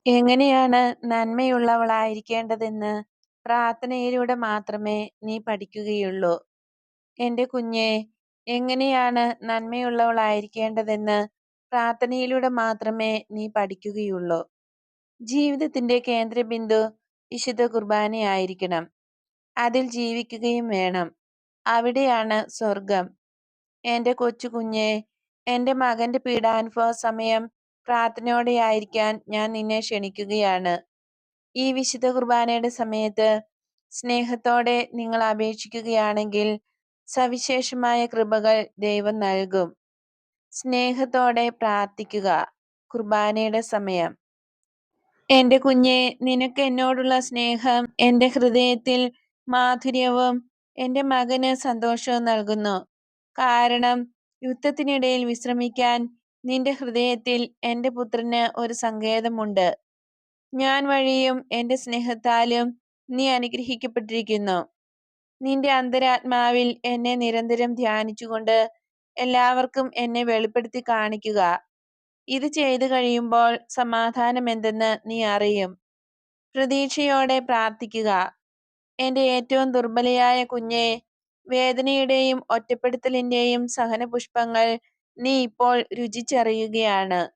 എങ്ങനെയാണ് നന്മയുള്ളവളായിരിക്കേണ്ടതെന്ന് പ്രാർത്ഥനയിലൂടെ മാത്രമേ നീ പഠിക്കുകയുള്ളൂ. എന്റെ കുഞ്ഞേ, എങ്ങനെയാണ് നന്മയുള്ളവളായിരിക്കേണ്ടതെന്ന് പ്രാർത്ഥനയിലൂടെ മാത്രമേ നീ പഠിക്കുകയുള്ളൂ. ജീവിതത്തിന്റെ കേന്ദ്രബിന്ദു വിശുദ്ധ കുർബാനയായിരിക്കണം. അതിൽ ജീവിക്കുകയും വേണം. അവിടെയാണ് സ്വർഗം. എന്റെ കൊച്ചു കുഞ്ഞേ, എന്റെ മകന്റെ പീഡാനുഭവ സമയം പ്രാർത്ഥനയോടെയായിരിക്കാൻ ഞാൻ നിന്നെ ക്ഷണിക്കുകയാണ്. ഈ വിശുദ്ധ കുർബാനയുടെ സമയത്ത് സ്നേഹത്തോടെ നിങ്ങൾ അപേക്ഷിക്കുകയാണെങ്കിൽ സവിശേഷമായ കൃപകൾ ദൈവം നൽകും. സ്നേഹത്തോടെ പ്രാർത്ഥിക്കുക. കുർബാനയുടെ സമയം. എന്റെ കുഞ്ഞെ, നിനക്ക് എന്നോടുള്ള സ്നേഹം എന്റെ ഹൃദയത്തിൽ മാധുര്യവും എന്റെ മകന് സന്തോഷവും നൽകുന്നു. കാരണം യുദ്ധത്തിനിടയിൽ വിശ്രമിക്കാൻ നിന്റെ ഹൃദയത്തിൽ എന്റെ പുത്രന് ഒരു സങ്കേതമുണ്ട്. ഞാൻ വഴിയും എന്റെ സ്നേഹത്താലും നീ അനുഗ്രഹിക്കപ്പെട്ടിരിക്കുന്നു. നിന്റെ അന്തരാത്മാവിൽ എന്നെ നിരന്തരം ധ്യാനിച്ചുകൊണ്ട് എല്ലാവർക്കും എന്നെ വെളിപ്പെടുത്തി കാണിക്കുക. ഇത് ചെയ്തു കഴിയുമ്പോൾ സമാധാനം എന്തെന്ന് നീ അറിയും. പ്രതീക്ഷയോടെ പ്രാർത്ഥിക്കുക. എന്റെ ഏറ്റവും ദുർബലയായ കുഞ്ഞെ, വേദനയുടെയും ഒറ്റപ്പെടുത്തലിന്റെയും സഹനപുഷ്പങ്ങൾ നീ ഇപ്പോൾ രുചിച്ചറിയുകയാണ്.